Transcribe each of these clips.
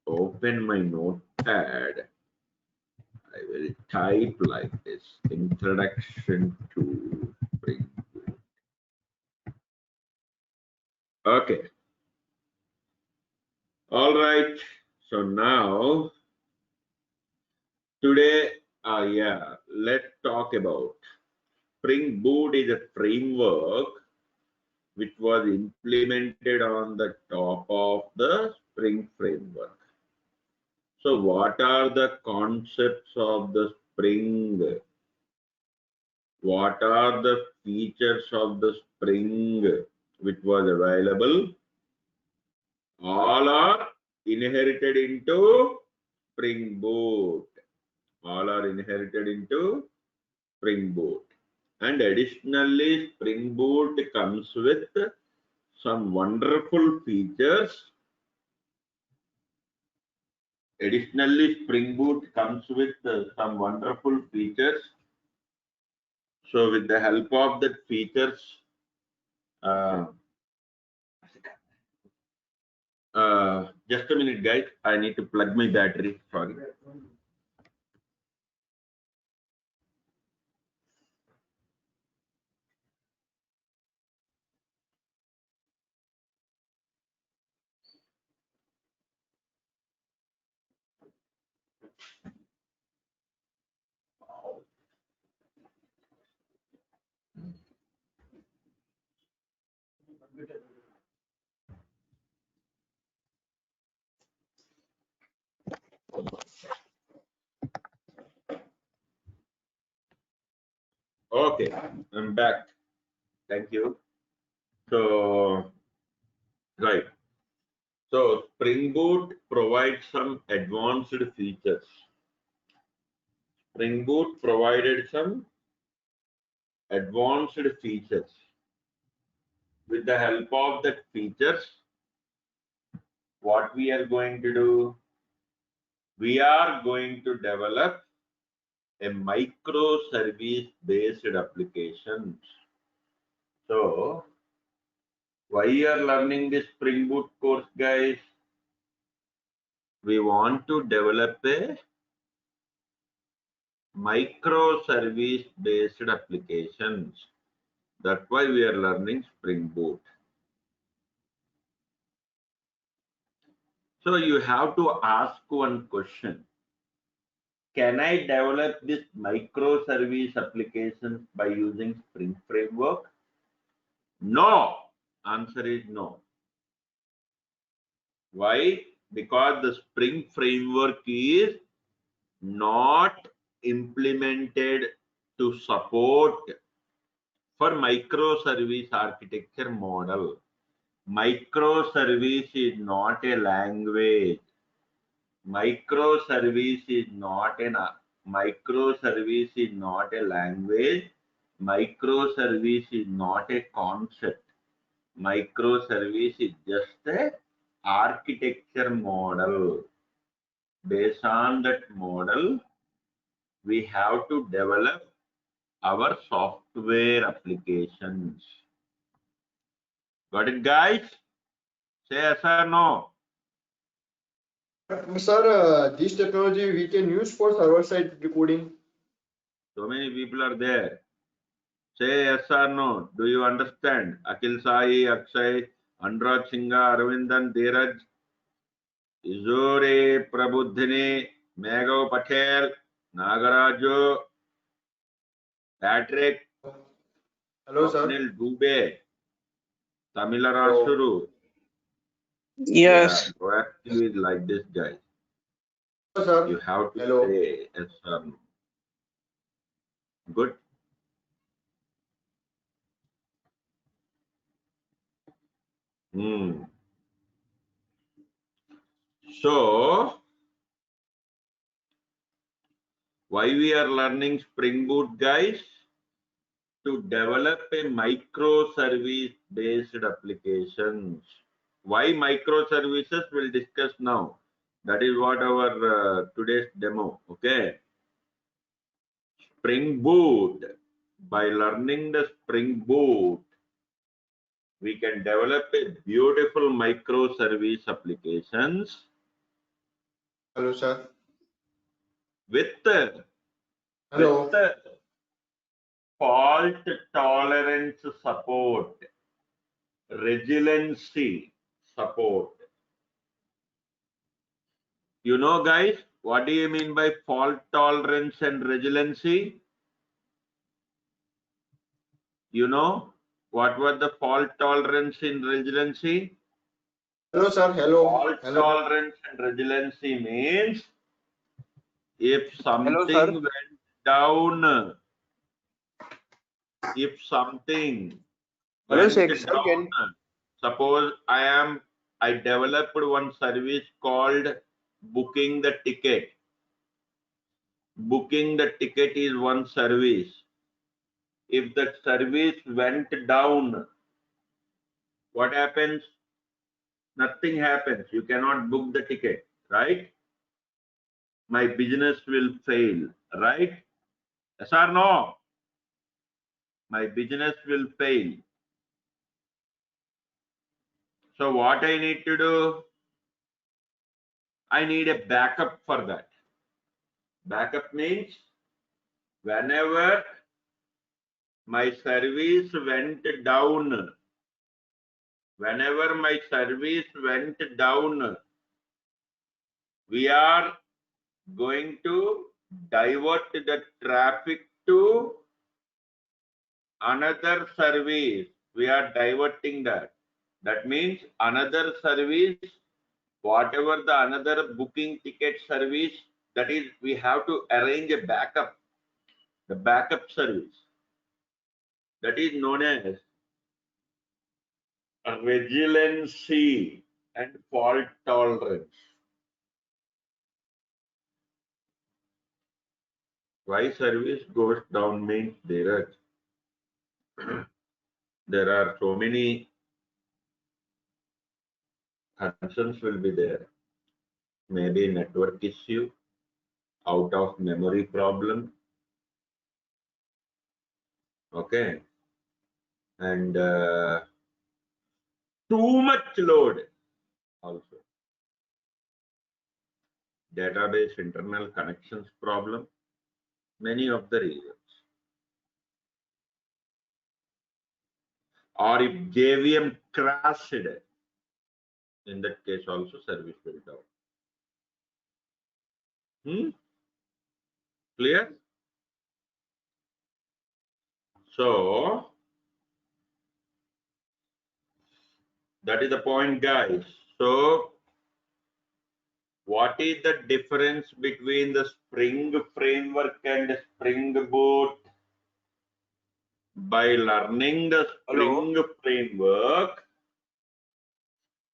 open my notepad. I will type like this: introduction to Spring Boot. Okay. All right. So now today, let's talk about Spring Boot is a framework which was implemented on the top of the Spring framework. So what are the concepts of the Spring? What are the features of the Spring which was available? All are inherited into Spring Boot. All are inherited into Spring Boot. And additionally, Spring Boot comes with some wonderful features. Additionally, Spring Boot comes with some wonderful features. So with the help of that features, just a minute, guys. I need to plug my battery. Sorry. Okay, I'm back. Thank you. So, right. So Spring Boot provides some advanced features. Spring Boot provided some advanced features. With the help of that features, what we are going to do? We are going to develop a microservice based applications. So why you are learning this Spring Boot course, guys? We want to develop a microservice based applications. That's why we are learning Spring Boot. So you have to ask one question. Can I develop this microservice applications by using Spring Framework? No. Answer is no. Why? Because the Spring Framework is not implemented to support for microservice architecture model. Microservice is not a language. Microservice is not a language. Microservice is not a concept. Microservice is just a architecture model. Based on that model, we have to develop our software applications. Got it, guys? Say yes or no. Sir, this technology we can use for server-side recording. So many people are there. Say yes or no. Do you understand? Akhil Sai, Akshay, Anurag Singha, Arvindan, Dheeraj, Izore, Prabudhini, Meghav Patel, Nagaraju, Patrick, Hello, sir. Swapnil Dubey, Tamila Rasuru. Yes. Yeah, proactive is like this, guys. Hello, sir. You have to Hello. say yes or no. Good. So, why we are learning Spring Boot, guys? To develop a microservice based applications. Why microservices? We'll discuss now. That is what our today's demo. Okay. Spring Boot. By learning the Spring Boot, we can develop a beautiful microservice applications Hello, sir. With Hello. fault tolerance support, resiliency support. You know, guys, what do you mean by fault tolerance and resiliency? You know, what were the fault tolerance and resiliency? Hello, sir. Hello. Fault Hello. tolerance and resiliency means if Hello, something sir. went down, if something Hello, went sir. Sir, down, suppose I developed one service called booking the ticket. Booking the ticket is one service. If that service went down, what happens? Nothing happens. You cannot book the ticket, right? My business will fail, right? Yes or no? My business will fail. So what I need to do? I need a backup for that. Backup means whenever my service went down, we are going to divert the traffic to another service. We are diverting that. That means another service, whatever the another booking ticket service, that is, we have to arrange a backup, the backup service. That is known as resiliency and fault tolerance. Why service goes down means there are so many concerns will be there. Maybe network issue, out of memory problem, okay, and too much load also. Database internal connections problem, many of the reasons. Or if JVM crashed, in that case also service will down. Clear? So that is the point, guys. So what is the difference between the Spring framework and Spring Boot? By learning the Spring framework,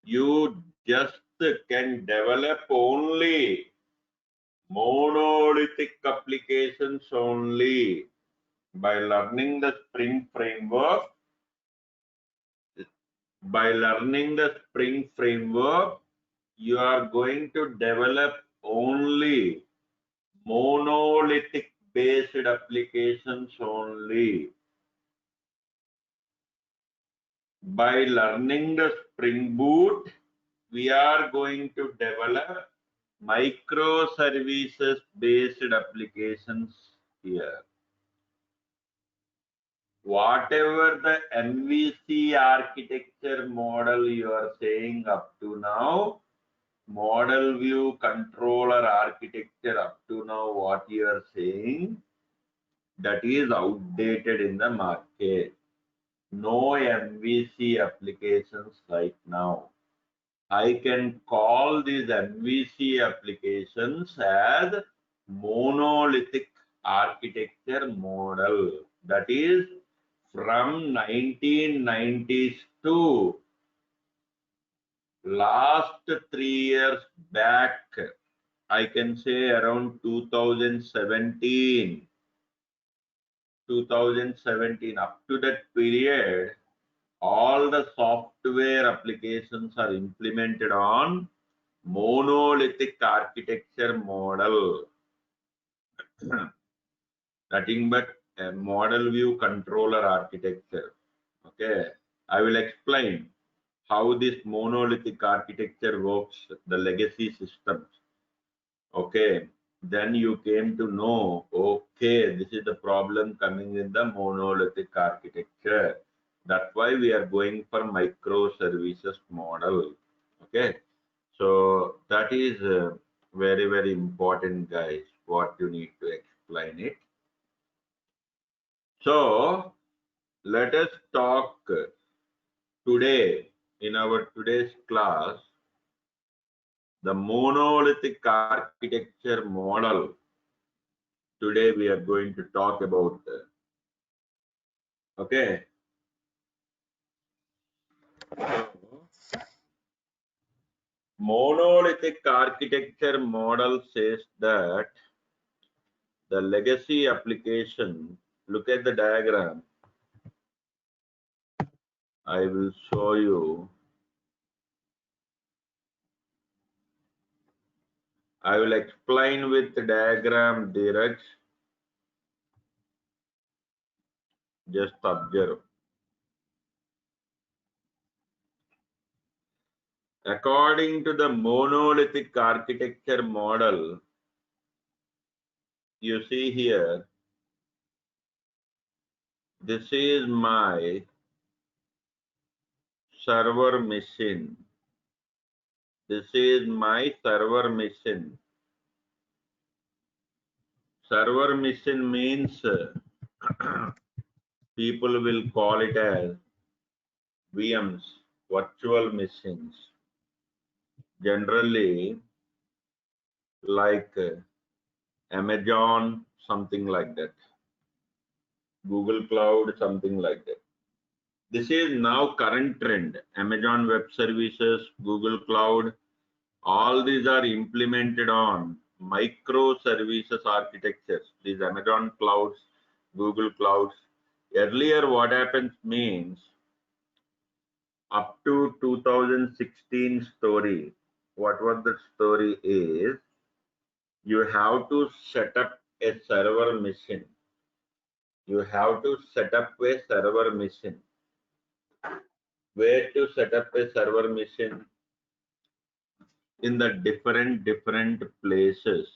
you just can develop only monolithic applications only. By learning the Spring framework, you are going to develop only monolithic based applications only. By learning the Spring Boot, we are going to develop microservices based applications here. Whatever the MVC architecture model you are saying up to now, model view controller architecture up to now, what you are saying, that is outdated in the market. No MVC applications right now. I can call these MVC applications as monolithic architecture model. That is from 1990s to last 3 years back. I can say around 2017 up to that period, all the software applications are implemented on monolithic architecture model. Nothing but a model view controller architecture. Okay, I will explain how this monolithic architecture works, the legacy systems. Okay, then you came to know, okay, this is the problem coming in the monolithic architecture. That's why we are going for microservices model. Okay, so that is very, very important, guys, what you need to explain it. So let us talk today in our today's class, the monolithic architecture model. Today we are going to talk about. Okay. Monolithic architecture model says that the legacy application, look at the diagram. I will show you. I will explain with the diagram, Dheeraj. Just observe. According to the monolithic architecture model, you see here, this is my server machine. This is my server machine. Server machine means people will call it as VMs, virtual machines. Generally, like Amazon, something like that. Google Cloud, something like that. This is now current trend. Amazon Web Services, Google Cloud, all these are implemented on microservices architectures. These Amazon clouds, Google clouds. Earlier, what happens means up to 2016 story, what was the story is, you have to set up a server machine. You have to set up a server machine. Where to set up a server machine? In the different places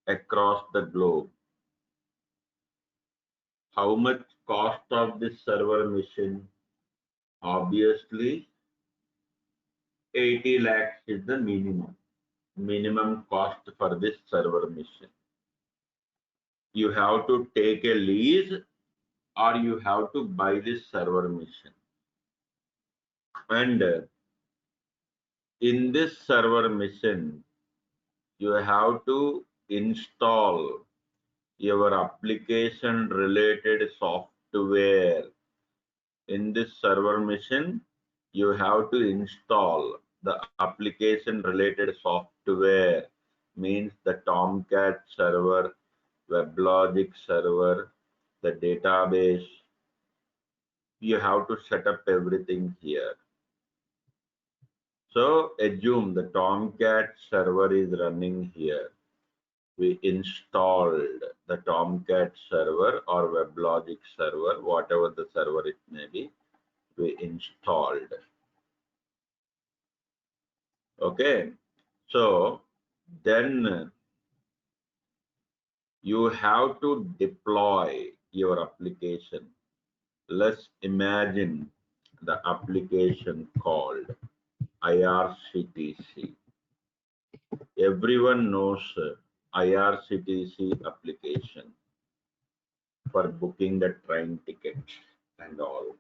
across the globe. How much cost of this server machine? Obviously, 80 lakhs is the minimum cost for this server machine. You have to take a lease or you have to buy this server machine. And in this server machine, you have to install your application related software. In this server machine, you have to install the application related software, means the Tomcat server, WebLogic server, the database. You have to set up everything here. So assume the Tomcat server is running here. We installed the Tomcat server or WebLogic server, whatever the server it may be, we installed. Okay, so then you have to deploy your application. Let's imagine the application called IRCTC. Everyone knows IRCTC application for booking the train ticket and all.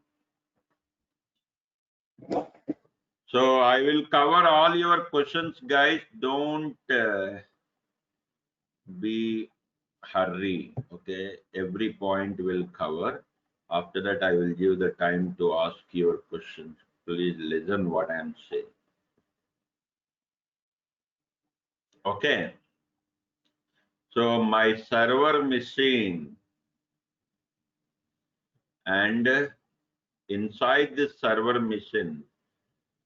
So I will cover all your questions, guys. Don't be hurry. Okay, every point will cover. After that, I will give the time to ask your questions. Please listen what I am saying. Okay. So my server machine, and inside this server machine,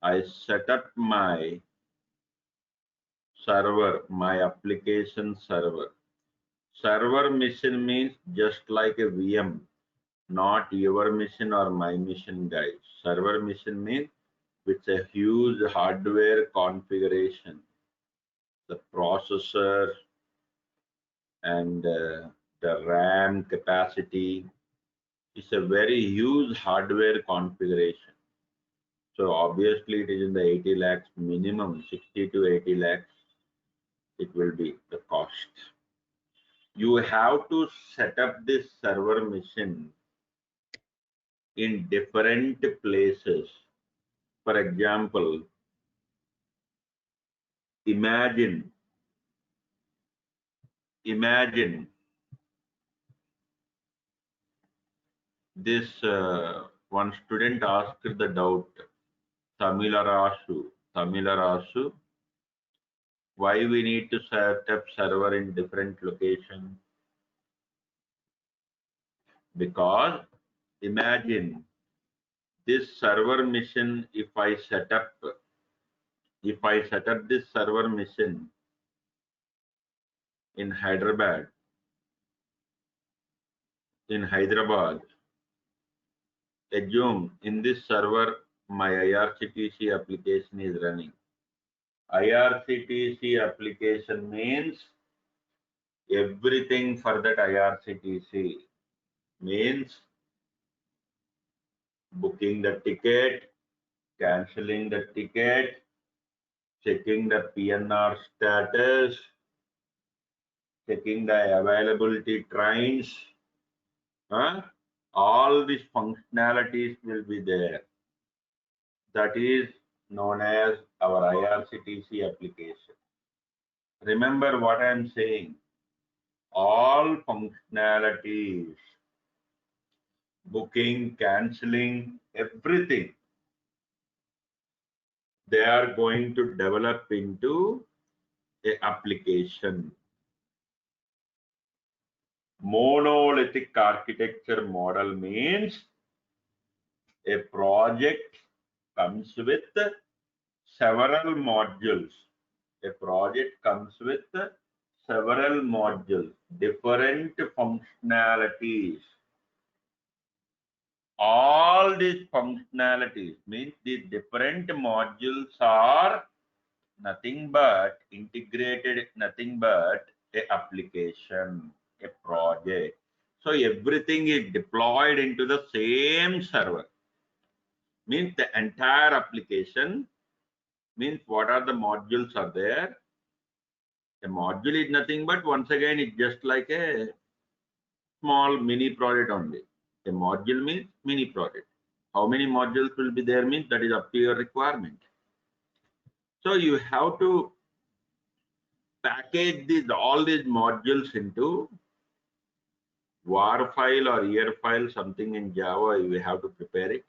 I set up my server, my application server. Server machine means just like a VM, not your machine or my machine, guys. Server machine means it's a huge hardware configuration. The processor and the RAM capacity. It's a very huge hardware configuration. So obviously it is in the 80 lakhs minimum, 60 to 80 lakhs. It will be the cost. You have to set up this server machine in different places. For example, imagine this one student asked the doubt, Tamilarasu, why we need to set up server in different locations? Because imagine this server machine, if I set up this server machine in Hyderabad, assume in this server my IRCTC application is running. IRCTC application means everything for that IRCTC means booking the ticket, cancelling the ticket, checking the PNR status, checking the availability trains. All these functionalities will be there. That is known as our IRCTC application. Remember what I am saying. All functionalities, booking, cancelling, everything, they are going to develop into an application. Monolithic architecture model means a project comes with several modules. A project comes with several modules, different functionalities. All these functionalities means the different modules are nothing but integrated, nothing but a application, a project. So everything is deployed into the same server. Means the entire application, means what are the modules are there. A module is nothing but, once again, it's just like a small mini project only. A module means mini project. How many modules will be there means that is up to your requirement. So you have to package all these modules into WAR file or ER file, something in Java. You have to prepare it.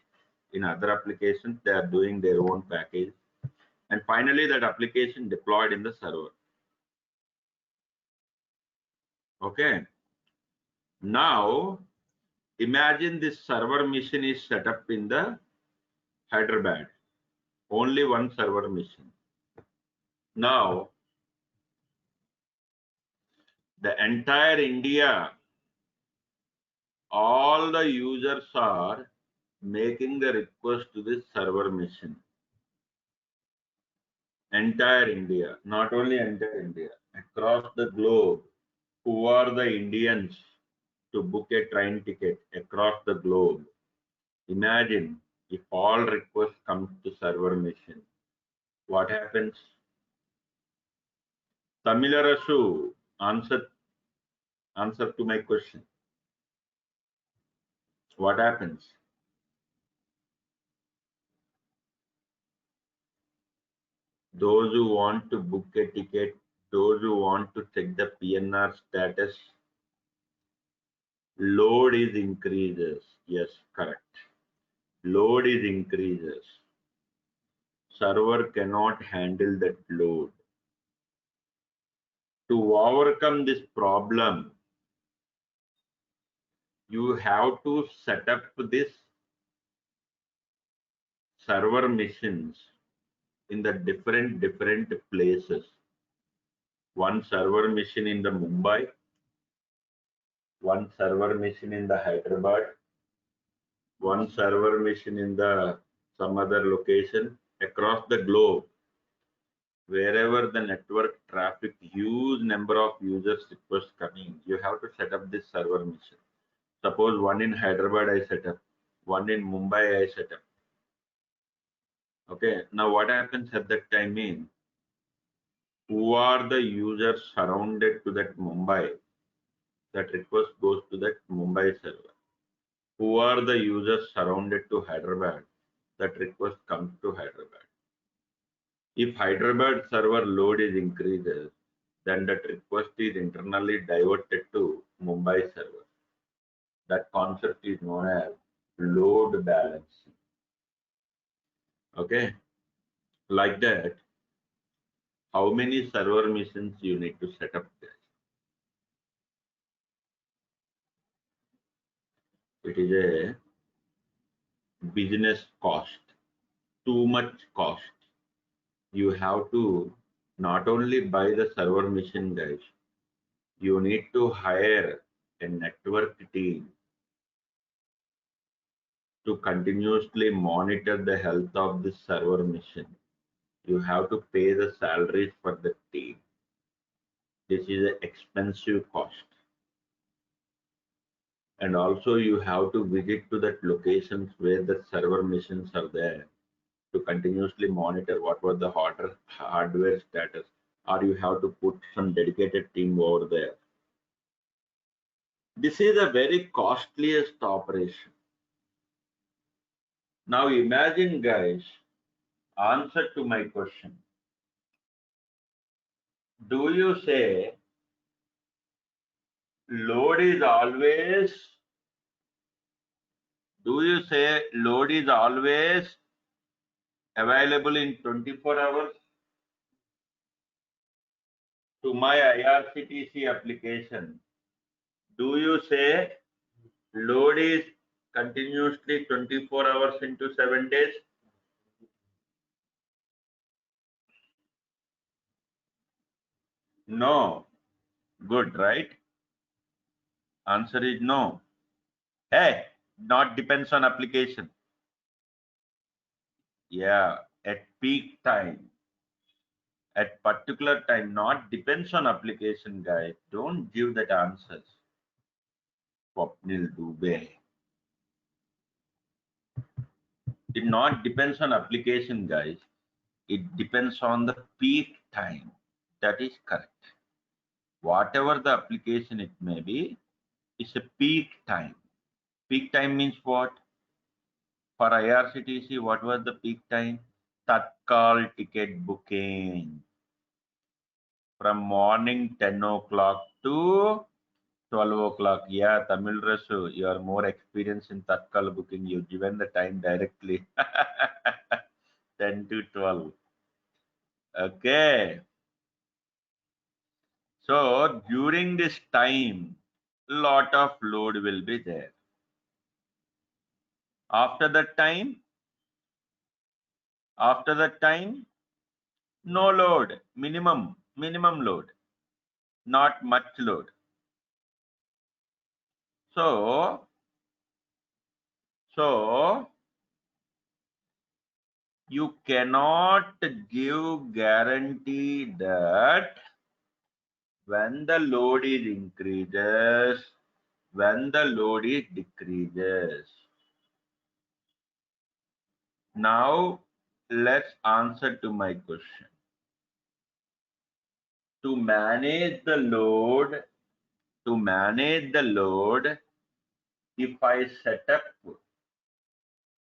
In other applications, they are doing their own package. And finally, that application deployed in the server. Okay. Now, imagine this server machine is set up in the Hyderabad. Only one server machine. Now, the entire India, all the users are making the request to this server machine. Entire India, not only entire India, across the globe. Who are the Indians to book a train ticket across the globe? Imagine if all requests come to server machine. What happens? Tamilarasu, answer to my question. What happens? Those who want to book a ticket, those who want to check the PNR status, load is increases. Yes, correct. Load is increases. Server cannot handle that load. To overcome this problem, you have to set up this server machines in the different places. One server machine in the Mumbai, one server machine in the Hyderabad, one server machine in the some other location across the globe. Wherever the network traffic huge number of users requests coming, you have to set up this server mission. Suppose one in Hyderabad I set up, one in Mumbai I set up. Okay, now what happens at that time is, who are the users surrounded to that Mumbai? That request goes to that Mumbai server. Who are the users surrounded to Hyderabad? That request comes to Hyderabad. If Hyderabad server load is increases, then that request is internally diverted to Mumbai server. That concept is known as load balancing. Okay, like that, how many server missions you need to set up there? It is a business cost, too much cost. You have to not only buy the server mission, guys, you need to hire a network team to continuously monitor the health of this server mission. You have to pay the salaries for the team. This is an expensive cost. And also you have to visit to that locations where the server missions are there to continuously monitor what was the hardware status, or you have to put some dedicated team over there. This is a very costliest operation. Now imagine, guys, answer to my question. Do you say load is always, available in 24 hours? To my IRCTC application, do you say load is continuously 24 hours into 7 days? No. Good, right? Answer is no. Hey, not depends on application. Yeah, at peak time, at particular time, not depends on application, guys. Don't give that answers. Swapnil Dubey. It not depends on application, guys. It depends on the peak time. That is correct. Whatever the application it may be, it's a peak time. Peak time means what? For IRCTC, what was the peak time? Tatkal ticket booking. From morning 10 o'clock to 12 o'clock. Yeah, Tamil Rasu, you are more experienced in Tatkal booking. You've given the time directly. 10 to 12. Okay. So during this time, lot of load will be there. After that time, no load, minimum load, not much load. So you cannot give guarantee that when the load is increases, when the load is decreases. Now let's answer to my question. To manage the load, if I set up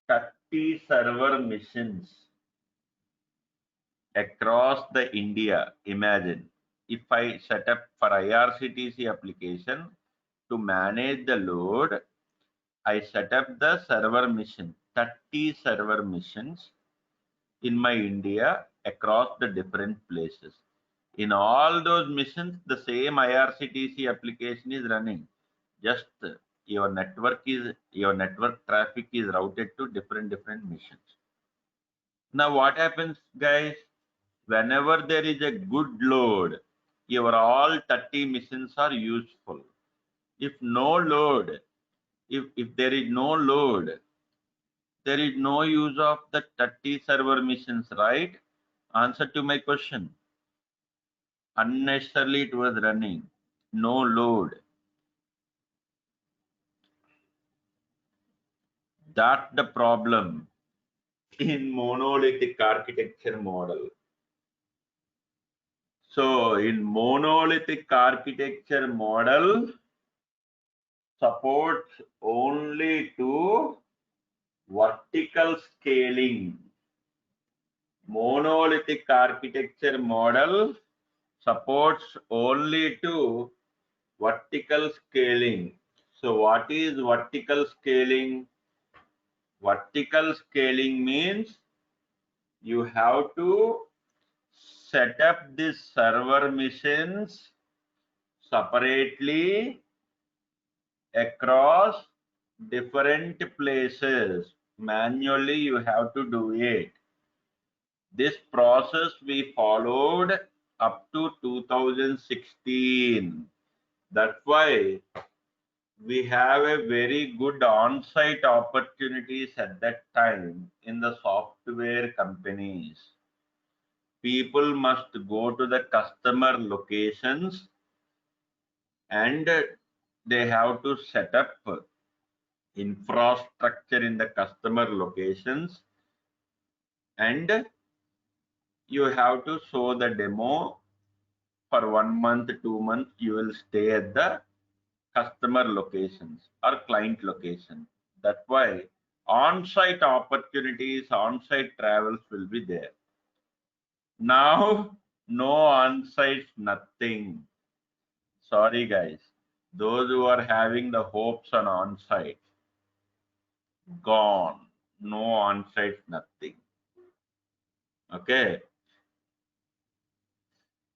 30 server missions across the India, imagine if I set up for IRCTC application to manage the load, I set up the server mission, 30 server missions in my India across the different places. In all those missions, the same IRCTC application is running. Just your network traffic is routed to different missions. Now what happens, guys? Whenever there is a good load, your all 30 missions are useful. If no load, if there is no load, there is no use of the 30 server missions, right? Answer to my question. Unnecessarily it was running. No load. That's the problem in monolithic architecture model. So in monolithic architecture model supports only to vertical scaling. Monolithic architecture model supports only to vertical scaling. So what is vertical scaling? Vertical scaling means you have to set up these server machines separately across different places. Manually you have to do it. This process we followed up to 2016. That's why we have a very good on-site opportunities at that time in the software companies. People must go to the customer locations and they have to set up infrastructure in the customer locations, and you have to show the demo for 1 month, 2 months. You will stay at the customer locations or client location. That's why on-site opportunities, on-site travels will be there. Now, no on-site, nothing. Sorry guys, those who are having the hopes on on-site, gone. No on-site, nothing. Okay.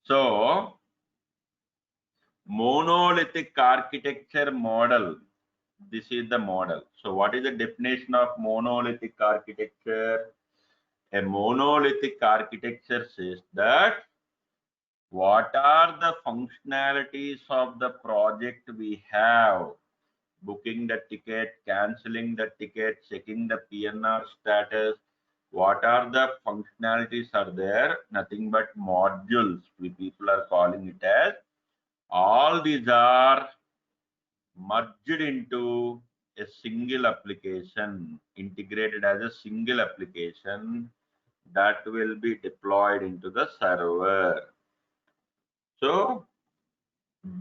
So, monolithic architecture model. This is the model. So what is the definition of monolithic architecture? A monolithic architecture says that what are the functionalities of the project we have? Booking the ticket, canceling the ticket, checking the PNR status. What are the functionalities are there? Nothing but modules. We people are calling it as. All these are merged into a single application, integrated as a single application that will be deployed into the server. So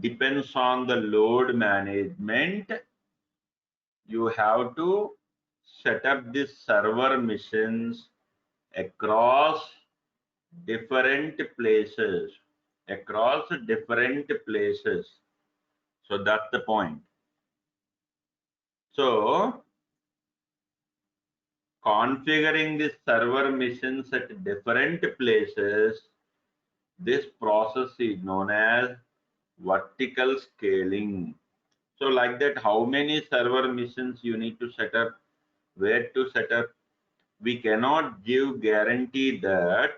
depends on the load management. You have to set up these server missions across different places, So that's the point. So configuring the server missions at different places, this process is known as vertical scaling. So like that, how many server missions you need to set up, where to set up? We cannot give guarantee that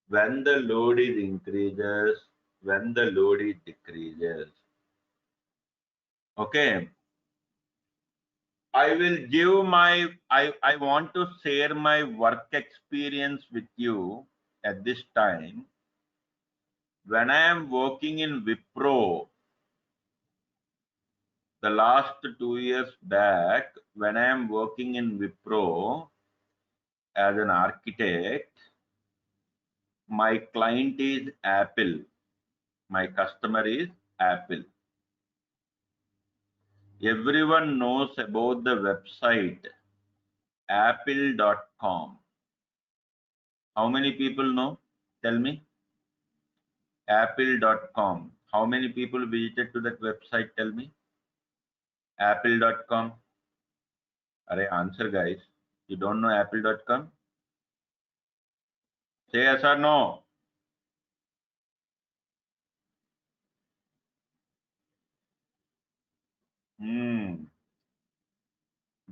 when the load is increases, when the load is decreases. Okay. I will give my, I want to share my work experience with you at this time. When I am working in Wipro, the last 2 years back, when I am working in Wipro as an architect, my client is Apple. My customer is Apple. Everyone knows about the website apple.com. How many people know? Tell me. Apple.com. How many people visited to that website? Tell me. Apple.com. Arey, answer guys. You don't know apple.com? Say yes or no.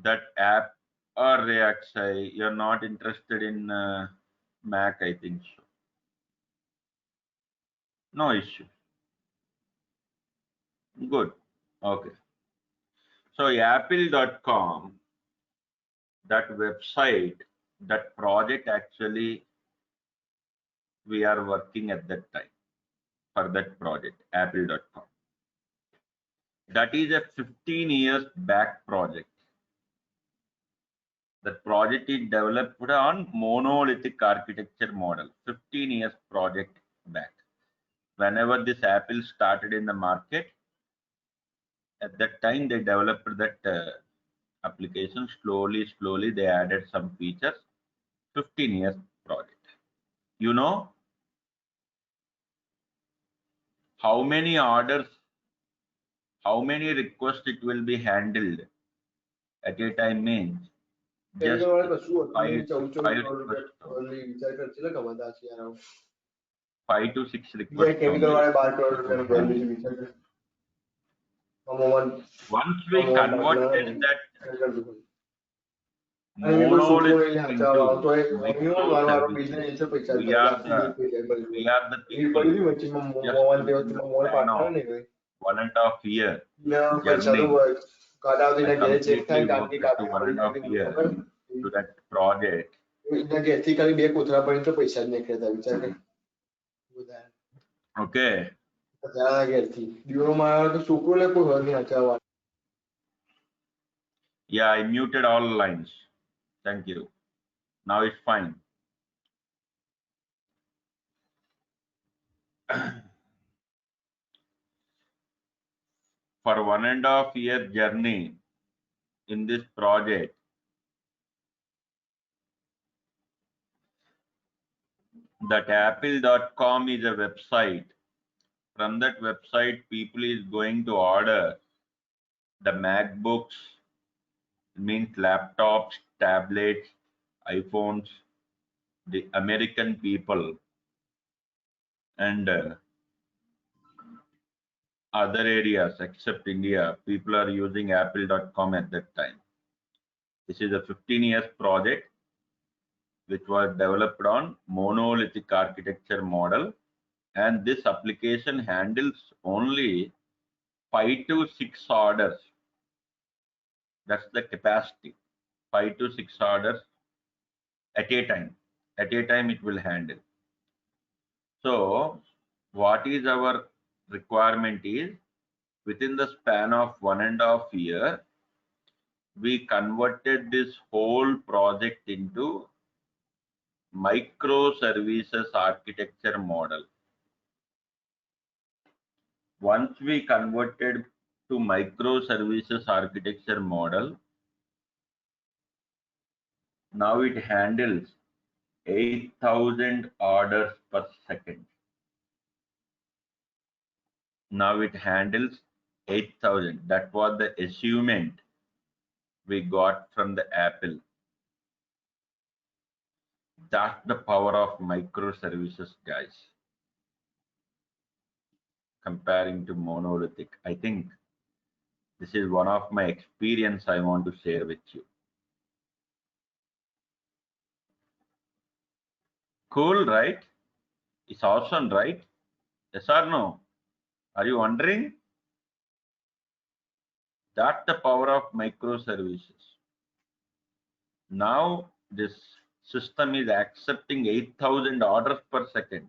That app or React, you're not interested in Mac, I think so. No issue. Good. Okay. So apple.com, that website, that project actually we are working at that time. for that project, apple.com. That is a 15 years back project. That project is developed on monolithic architecture model, 15 years project back. Whenever this Apple started in the market, at that time they developed that application. Slowly they added some features. 15 years project. You know how many orders, how many requests it will be handled at a time means just five requests, 5 to 6 requests only. Once we converted that monolith into microservices, we are the people just within the span of 1.5 year journey. I completely worked to 1.5 years to that project. Okay. Yeah, I muted all lines. Thank you. Now it's fine. For 1.5 year journey in this project, that apple.com is a website. From that website, people is going to order the MacBooks, means laptops, tablets, iPhones, the American people, and other areas except India, people are using apple.com at that time. This is a 15 years project which was developed on monolithic architecture model, and this application handles only 5 to 6 orders. That's the capacity, 5 to 6 orders at a time. At a time it will handle. So what is our requirement is, within the span of 1.5 year, we converted this whole project into microservices architecture model. Once we converted to microservices architecture model, now it handles 8,000 orders per second. Now it handles 8,000. That was the achievement we got from the Apple. That's the power of microservices, guys. Comparing to monolithic, I think this is one of my experience I want to share with you. Cool, right? It's awesome, right? Yes or no? Are you wondering? That's the power of microservices. Now this system is accepting 8,000 orders per second.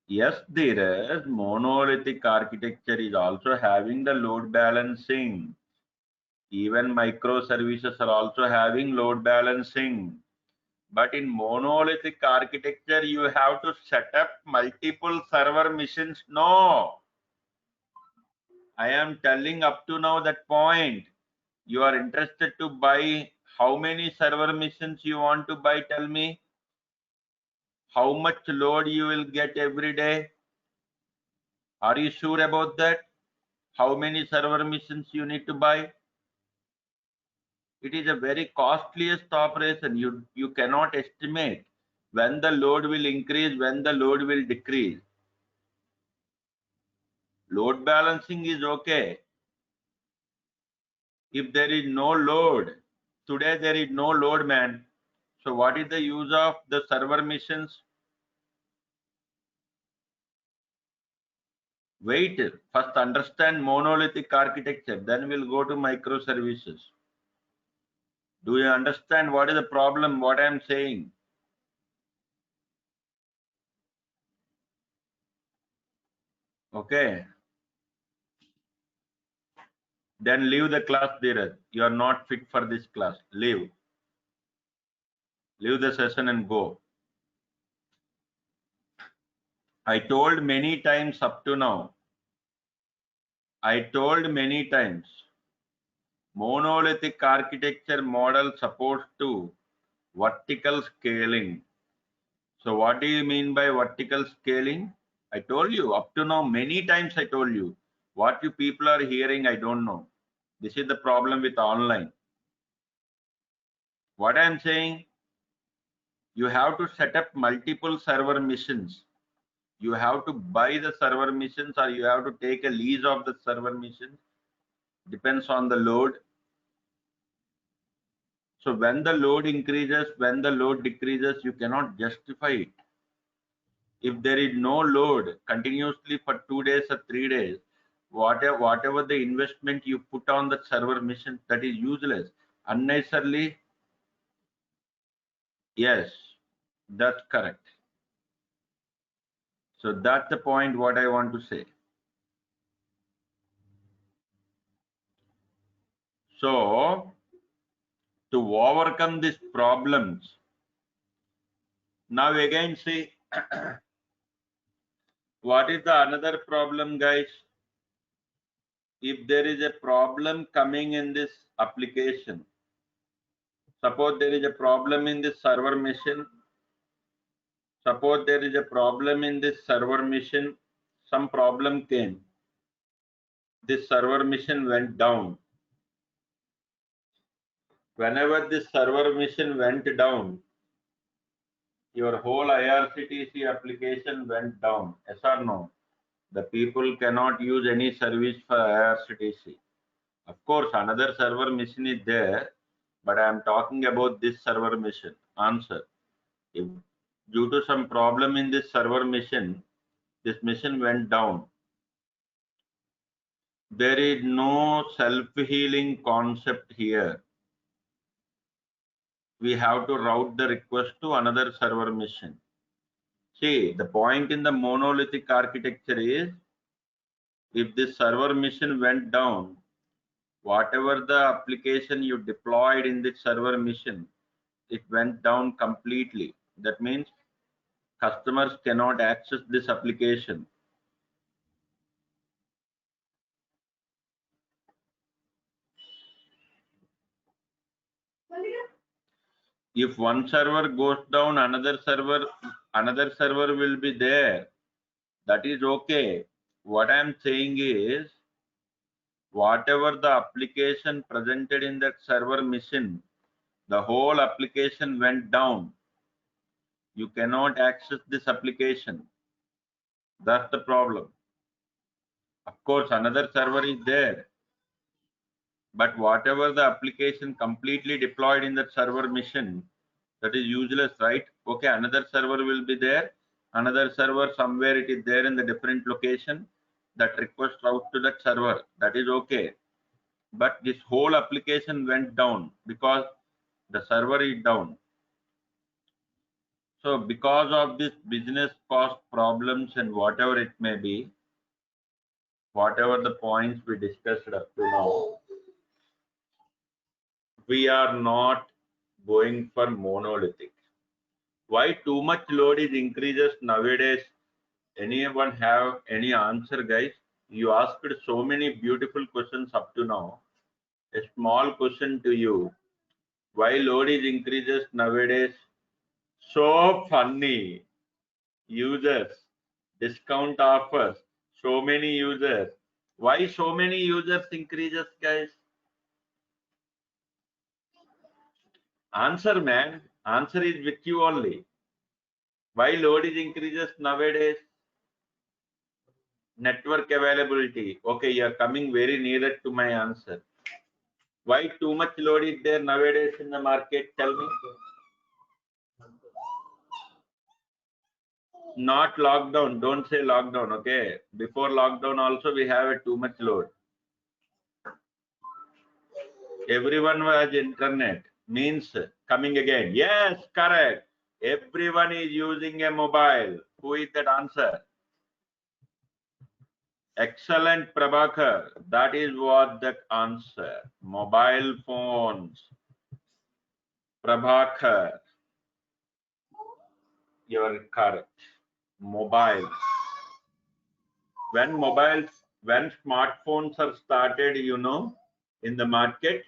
Yes, there is monolithic architecture is also having the load balancing. Even microservices are also having load balancing. But in monolithic architecture, you have to set up multiple server machines. No. I am telling up to now that point. You are interested to buy how many server machines you want to buy? Tell me. How much load you will get every day? Are you sure about that? How many server machines you need to buy? It is a very costliest operation. You cannot estimate when the load will increase, when the load will decrease. Load balancing is okay. If there is no load, today there is no load, man. So what is the use of the server machines? Wait, first understand monolithic architecture, then we'll go to microservices. Do you understand what is the problem, what I am saying? Okay. Then leave the class, Dheeraj. You are not fit for this class. Leave. Leave the session and go. I told many times up to now. I told many times. Monolithic architecture model supports to vertical scaling. So what do you mean by vertical scaling? I told you up to now many times. I told you what you people are hearing. I don't know. This is the problem with online. What I am saying, you have to set up multiple server missions. You have to buy the server missions or you have to take a lease of the server mission. Depends on the load. So when the load increases, when the load decreases, you cannot justify it. If there is no load continuously for 2 days or 3 days, whatever the investment you put on the server mission, that is useless. Unnecessarily, yes, that's correct. So that's the point what I want to say. So to overcome these problems, now again see, what is the another problem, guys? If there is a problem coming in this application, suppose there is a problem in this server mission, suppose there is a problem in this server mission, some problem came, this server mission went down. Whenever this server mission went down, your whole IRCTC application went down, yes or no? The people cannot use any service for IRCTC. Of course, another server mission is there, but I am talking about this server mission. Answer. If due to some problem in this server mission, this mission went down, there is no self-healing concept here. We have to route the request to another server mission. See, the point in the monolithic architecture is, if this server mission went down, whatever the application you deployed in the server mission, it went down completely. That means customers cannot access this application. If one server goes down, another server will be there. That is okay. What I am saying is, whatever the application presented in that server mission, the whole application went down. You cannot access this application. That's the problem. Of course, another server is there, but whatever the application completely deployed in that server mission, that is useless, right? Okay, another server will be there, another server somewhere it is there in the different location, that request route to that server, that is okay. But this whole application went down because the server is down. So because of this business cost problems and whatever it may be, whatever the points we discussed up to now, we are not going for monolithic. Why too much load is increases nowadays? Anyone have any answer, guys? You asked so many beautiful questions up to now. A small question to you. Why load is increases nowadays? So funny. Users, discount offers, so many users. Why so many users increases, guys? Answer, man. Answer is with you only. Why load is increases nowadays? Network availability. Okay, you are coming very near to my answer. Why too much load is there nowadays in the market? Tell me. Not lockdown. Don't say lockdown. Okay. Before lockdown also we have a too much load. Everyone was internet. Means coming again. Yes, correct. Everyone is using a mobile. Who is that answer? Excellent, Prabhakar. That is what the answer. Mobile phones. Prabhakar, you are correct. Mobile. When smartphones are started, you know, in the market,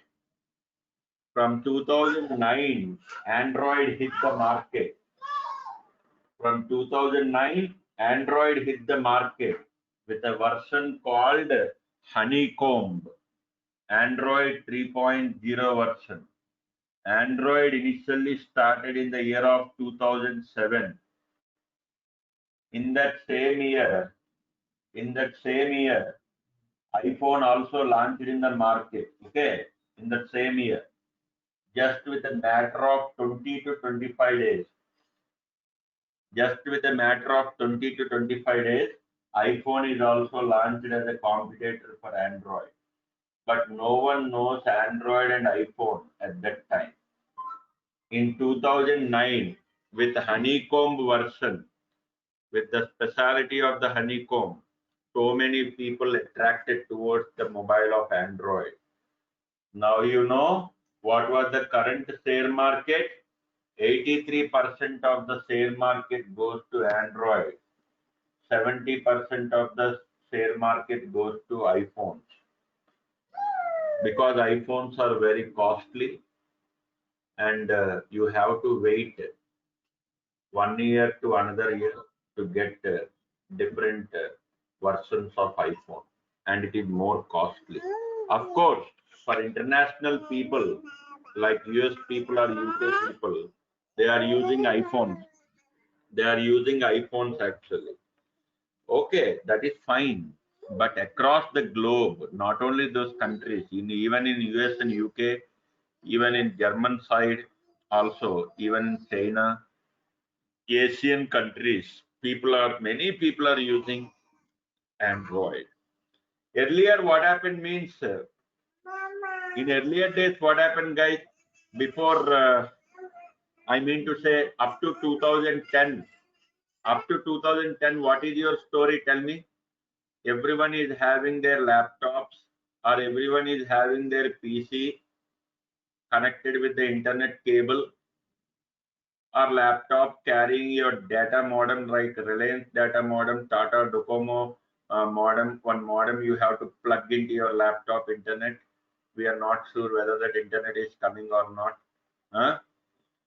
from 2009, Android hit the market. From 2009, Android hit the market with a version called Honeycomb, Android 3.0 version. Android initially started in the year of 2007. In that same year, iPhone also launched in the market. Okay, in that same year, just with a matter of 20 to 25 days. Just with a matter of 20 to 25 days, iPhone is also launched as a competitor for Android. But no one knows Android and iPhone at that time. In 2009, with the Honeycomb version, with the speciality of the Honeycomb, so many people attracted towards the mobile of Android. Now you know what was the current share market? 83% of the share market goes to Android. 70% of the share market goes to iPhones. Because iPhones are very costly and you have to wait 1 year to another year to get different versions of iPhone, and it is more costly. Of course, for international people like US people or UK people, they are using iPhones. They are using iPhones actually. Okay, that is fine. But across the globe, not only those countries, even in US and UK, even in German side, also even in China, Asian countries, many people are using Android. Earlier, what happened means, in earlier days, what happened, guys? Before, I mean to say, up to 2010. Up to 2010, what is your story? Tell me. Everyone is having their laptops or everyone is having their PC connected with the internet cable, or laptop carrying your data modem like Reliance data modem, Tata Docomo modem. One modem you have to plug into your laptop internet. We are not sure whether that internet is coming or not.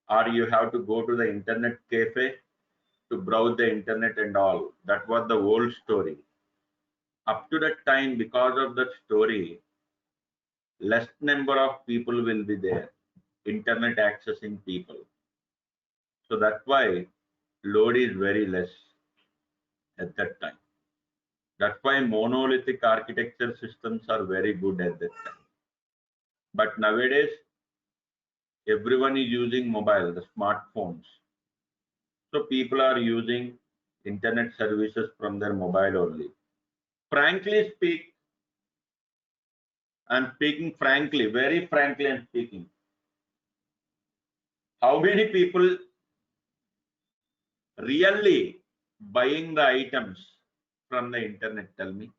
Or you have to go to the internet cafe to browse the internet and all. That was the old story. Up to that time, because of that story, less number of people will be there, internet accessing people. So that's why load is very less at that time. That's why monolithic architecture systems are very good at that time. But nowadays, everyone is using mobile, the smartphones. So people are using internet services from their mobile only. Frankly speak, I'm speaking frankly, very frankly I'm speaking. How many people really buying the items from the internet? Tell me.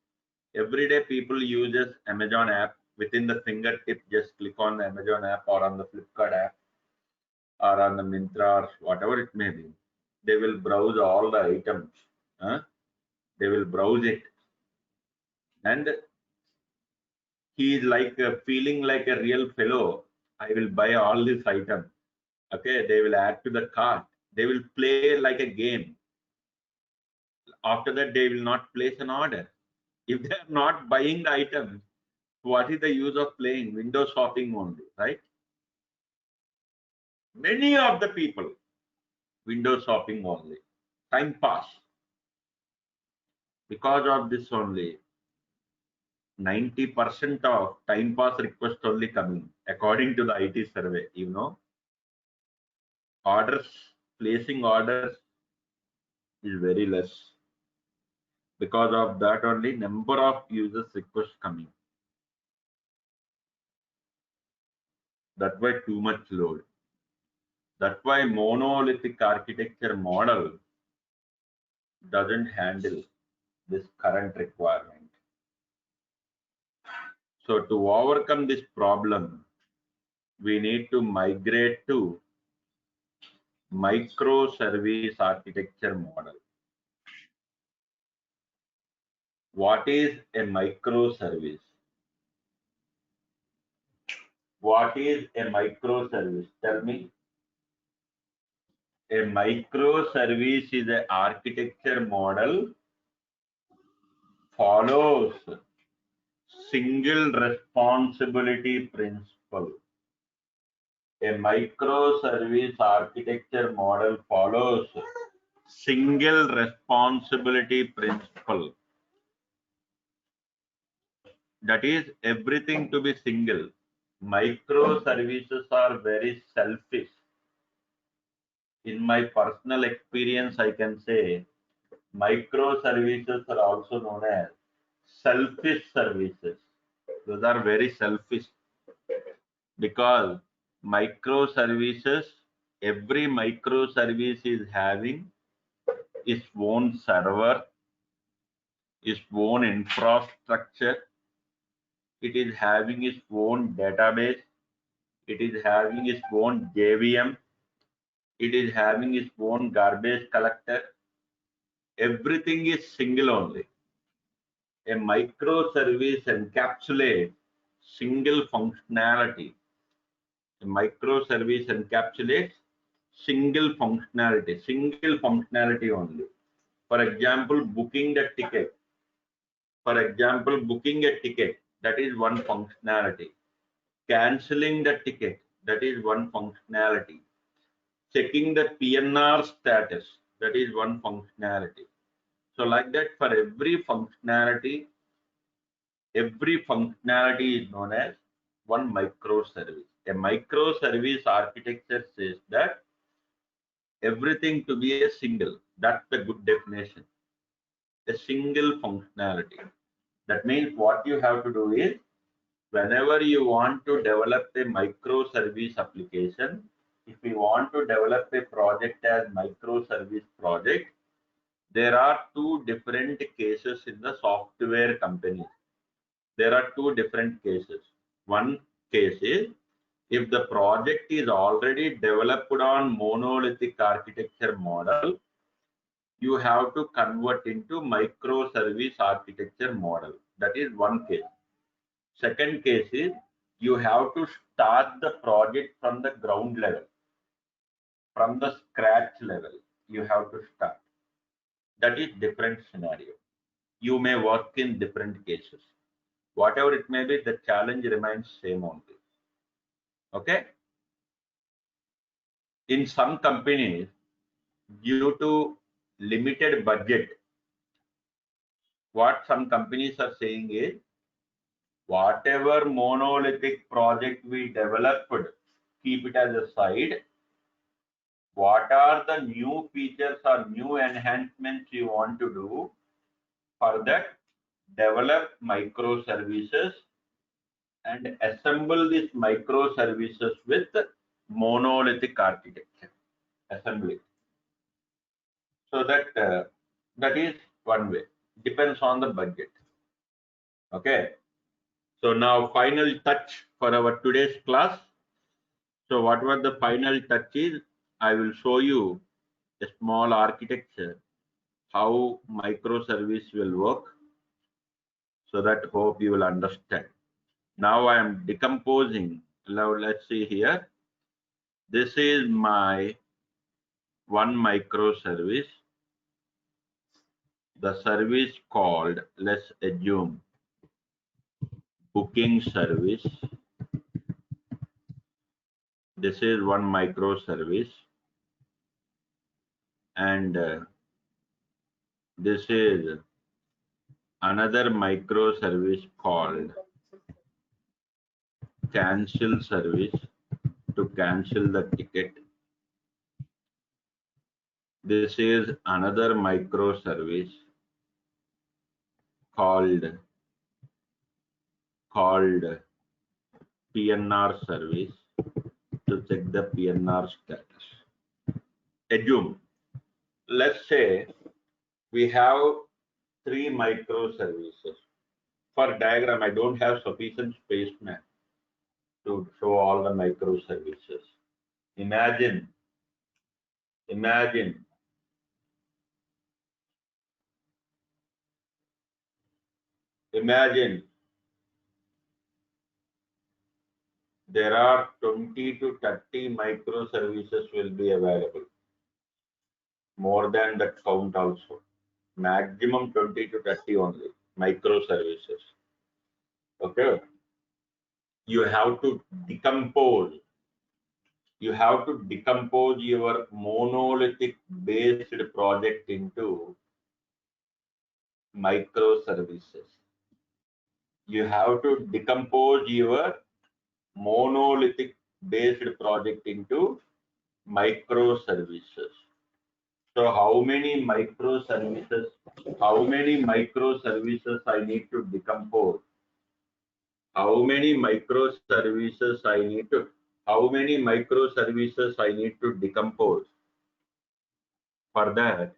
Everyday people uses Amazon app. Within the fingertip, just click on the Amazon app or on the Flipkart app or on the Myntra or whatever it may be. They will browse all the items. They will browse it, and he is like feeling like a real fellow. I will buy all these items. Okay, they will add to the cart. They will play like a game. After that, they will not place an order. If they are not buying the items, what is the use of playing? Window shopping only, right? Many of the people, window shopping only, time pass. Because of this only, 90% of time pass request only coming, according to the IT survey, you know. Orders, placing orders is very less. Because of that only, number of users requests coming. That's why too much load. That's why monolithic architecture model doesn't handle this current requirement. So to overcome this problem, we need to migrate to microservice architecture model. What is a microservice? What is a microservice? Tell me. A microservice is an architecture model follows single responsibility principle. A microservice architecture model follows single responsibility principle. That is, everything to be single. Microservices are very selfish. In my personal experience, I can say microservices are also known as selfish services. Those are very selfish because microservices, every microservice is having its own server, its own infrastructure, it is having its own database, it is having its own JVM, it is having its own garbage collector. Everything is single only. A microservice encapsulates single functionality. A microservice encapsulates single functionality only. For example, booking the ticket. For example, booking a ticket, that is one functionality. Canceling the ticket, that is one functionality. Checking the PNR status, that is one functionality. So like that, for every functionality is known as one microservice. A microservice architecture says that everything to be a single. That's the good definition. A single functionality. That means what you have to do is, whenever you want to develop a microservice application, if you want to develop a project as microservice project, there are two different cases in the software company. There are two different cases. One case is, if the project is already developed on monolithic architecture model, you have to convert into microservice architecture model. That is one case. Second case is, you have to start the project from the ground level, from the scratch level. You have to start. That is different scenario. You may work in different cases. Whatever it may be, the challenge remains same only. Okay. In some companies, due to limited budget, what some companies are saying is, whatever monolithic project we developed, keep it as a side. What are the new features or new enhancements you want to do? For that, develop microservices and assemble these microservices with monolithic architecture. Assembly. So that that is one way. Depends on the budget. Okay. So now final touch for our today's class. So whatever the final touch is, I will show you a small architecture, how microservice will work, so that hope you will understand. Now I am decomposing. Now let's see here. This is my one microservice. The service called, let's assume, booking service. This is one microservice, and this is another microservice called cancel service, to cancel the ticket. This is another microservice called PNR service, to check the PNR status. Assume, let's say we have three microservices. For diagram, I don't have sufficient space, man, to show all the microservices. Imagine there are 20 to 30 microservices will be available. More than that count also. Maximum 20 to 30 only microservices. Okay. You have to decompose. You have to decompose your monolithic based project into microservices. You have to decompose your monolithic based project into microservices. So how many microservices I need to decompose? How many microservices I need to decompose? For that,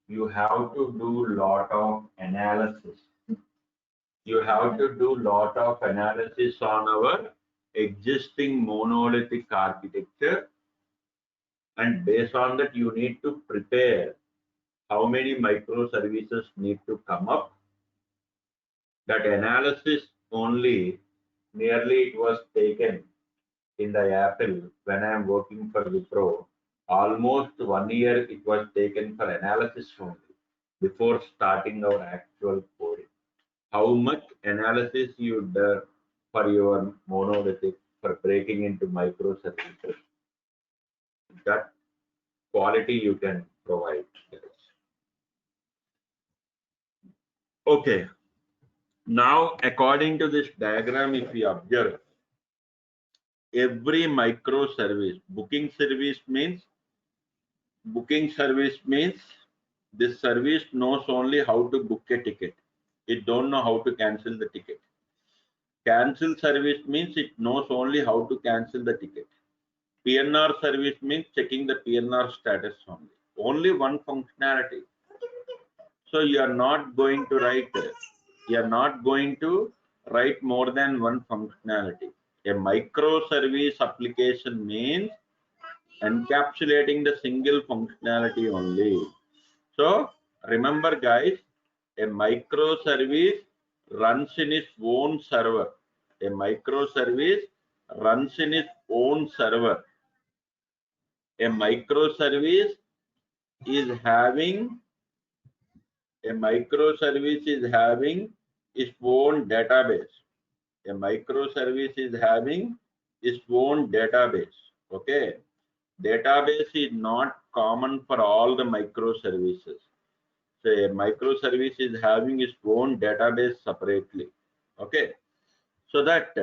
you have to do lot of analysis. You have to do lot of analysis on our existing monolithic architecture, and based on that you need to prepare how many microservices need to come up. That analysis only nearly it was taken in the Apple when I am working for Wipro. Almost 1 year it was taken for analysis only before starting our actual coding. How much analysis you do for your monolithic for breaking into microservices? That quality you can provide. Okay. Now, according to this diagram, if we observe, every microservice, booking service means this service knows only how to book a ticket. It don't know how to cancel the ticket. Cancel service means it knows only how to cancel the ticket. PNR service means checking the PNR status only. Only one functionality. So you are not going to write more than one functionality. A microservice application means encapsulating the single functionality only. So remember guys, a microservice runs in its own server. A microservice runs in its own server. A microservice is having its own database. A microservice is having its own database. Okay. Database is not common for all the microservices. So a microservice is having its own database separately. Okay. So that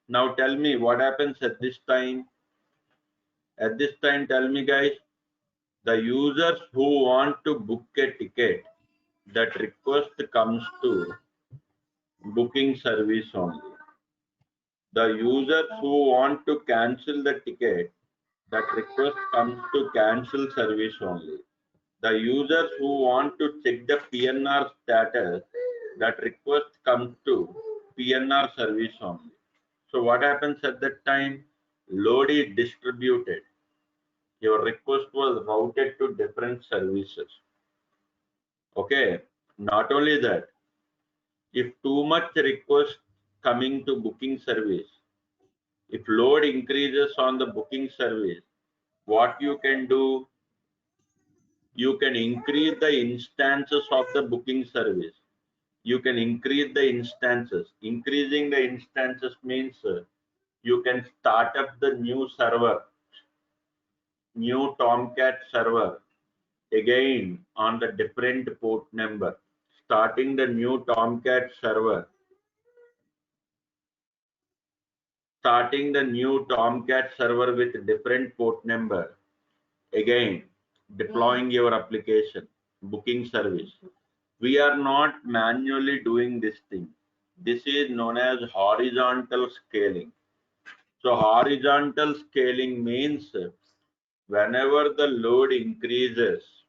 now tell me what happens at this time. At this time, tell me guys, the users who want to book a ticket, that request comes to booking service only. The users who want to cancel the ticket, that request comes to cancel service only. The users who want to check the PNR status, that request comes to PNR service only. So what happens at that time? Load is distributed. Your request was routed to different services. Okay. Not only that, if too much request coming to booking service, if load increases on the booking service, what you can do? You can increase the instances of the booking service. You can increase the instances. Increasing the instances means you can start up the new server, new Tomcat server, again on the different port number. Starting the new Tomcat server, with different port number, again deploying your application, booking service. We are not manually doing this thing. This is known as horizontal scaling. So horizontal scaling means whenever the load increases,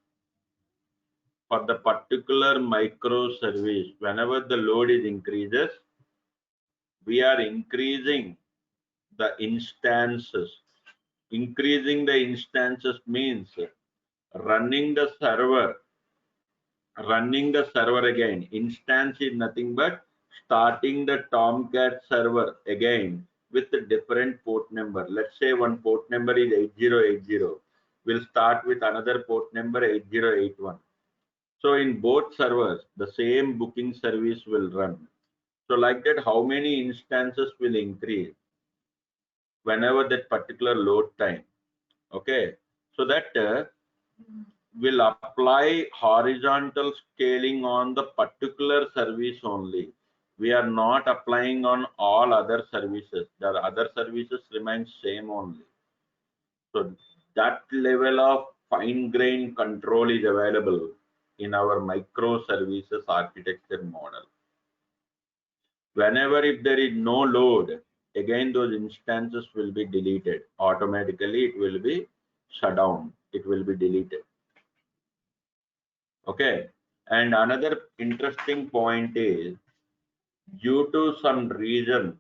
for the particular microservice, whenever the load is increases, we are increasing the instances. Increasing the instances means running the server again. Instance is nothing but starting the Tomcat server again with a different port number. Let's say one port number is 8080. We'll start with another port number 8081. So in both servers, the same booking service will run. So like that, how many instances will increase whenever that particular load time? Okay, so that will apply horizontal scaling on the particular service only. We are not applying on all other services. The other services remain same only. So that level of fine-grained control is available in our microservices architecture model. Whenever if there is no load, again those instances will be deleted. Automatically it will be shut down. It will be deleted. Okay. And another interesting point is, due to some reason,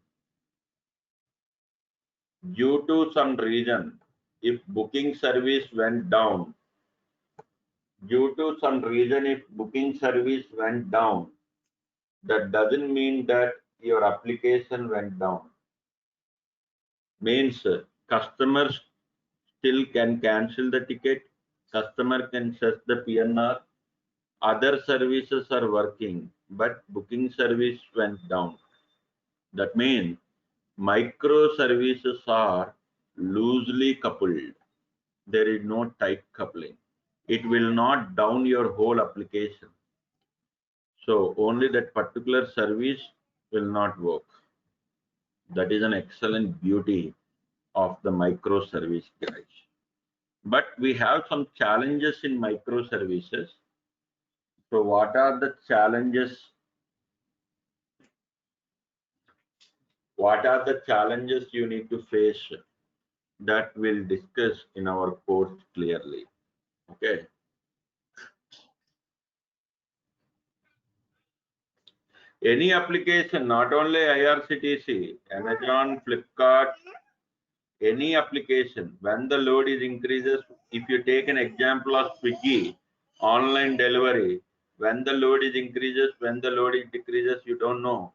if booking service went down, that doesn't mean that your application went down. Means customers still can cancel the ticket, customer can search the PNR, other services are working, but booking service went down. That means microservices are loosely coupled. There is no tight coupling. It will not down your whole application. So only that particular service will not work. That is an excellent beauty of the microservice, guys. But we have some challenges in microservices. So what are the challenges? What are the challenges you need to face? That we'll discuss in our course clearly. Okay. Any application, not only IRCTC, Amazon, Flipkart, any application, when the load is increases, if you take an example of Swiggy, online delivery, when the load is increases, when the load is decreases, you don't know.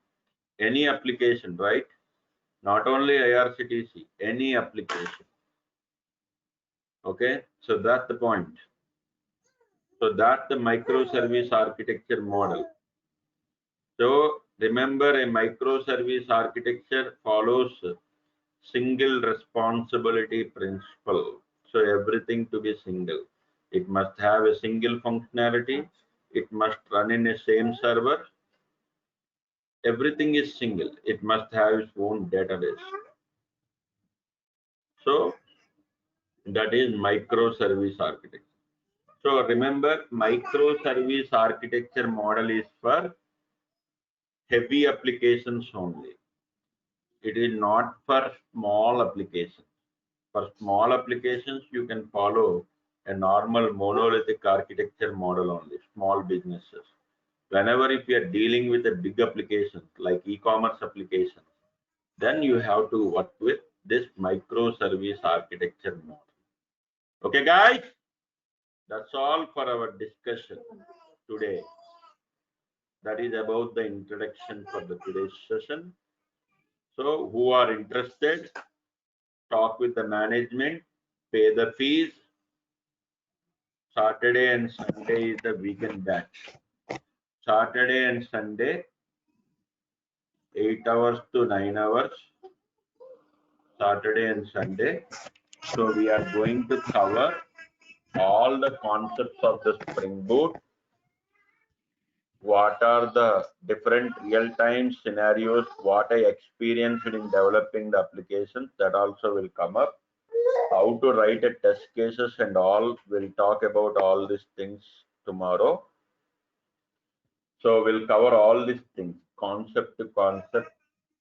Any application, right? Not only IRCTC, any application. Okay, so that's the point. So that's the microservice architecture model. So remember, a microservice architecture follows single responsibility principle. So everything to be single. It must have a single functionality. It must run in a same server. Everything is single. It must have its own database. So that is microservice architecture. So remember, microservice architecture model is for heavy applications only. It is not for small applications. For small applications, you can follow a normal monolithic architecture model only, small businesses. Whenever if you are dealing with a big application like e-commerce application, then you have to work with this microservice architecture model. Okay, guys, that's all for our discussion today. That is about the introduction for the today's session. So who are interested, talk with the management, pay the fees. Saturday and Sunday is the weekend batch. Saturday and Sunday, 8 hours to 9 hours. Saturday and Sunday. So we are going to cover all the concepts of the Spring Boot. What are the different real-time scenarios, what I experienced in developing the applications, that also will come up. How to write a test cases and all, we'll talk about all these things tomorrow. So we'll cover all these things, concept to concept,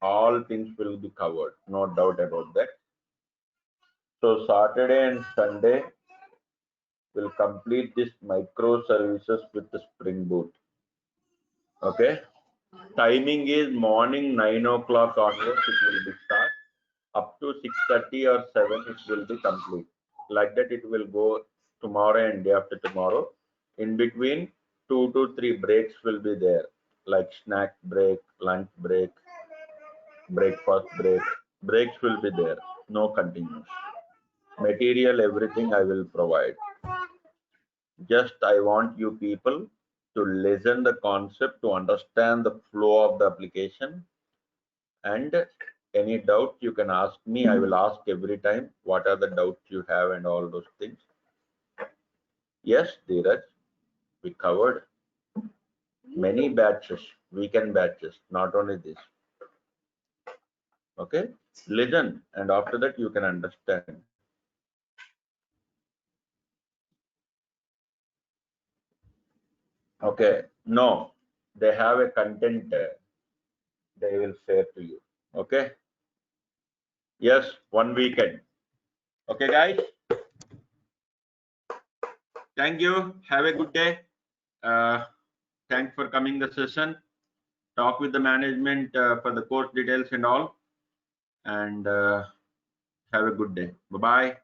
all things will be covered, no doubt about that. So Saturday and Sunday, will complete this microservices with the Spring Boot. Okay. Timing is morning 9 o'clock onwards. It will be start up to 6:30 or 7. It will be complete. Like that, it will go tomorrow and day after tomorrow. In between, 2 to 3 breaks will be there, like snack break, lunch break, breakfast break. Breaks will be there. No continuous. Material, everything I will provide. Just I want you people to listen the concept, to understand the flow of the application, and any doubt you can ask me. I will ask every time what are the doubts you have and all those things. Yes, Dheeraj, we covered many batches, weekend batches, not only this. Okay, listen, and after that you can understand. Okay, no, they have a content they will share to you. Okay, yes, one weekend. Okay, guys, thank you. Have a good day. Thanks for coming the session. Talk with the management for the course details and all, and have a good day. Bye bye.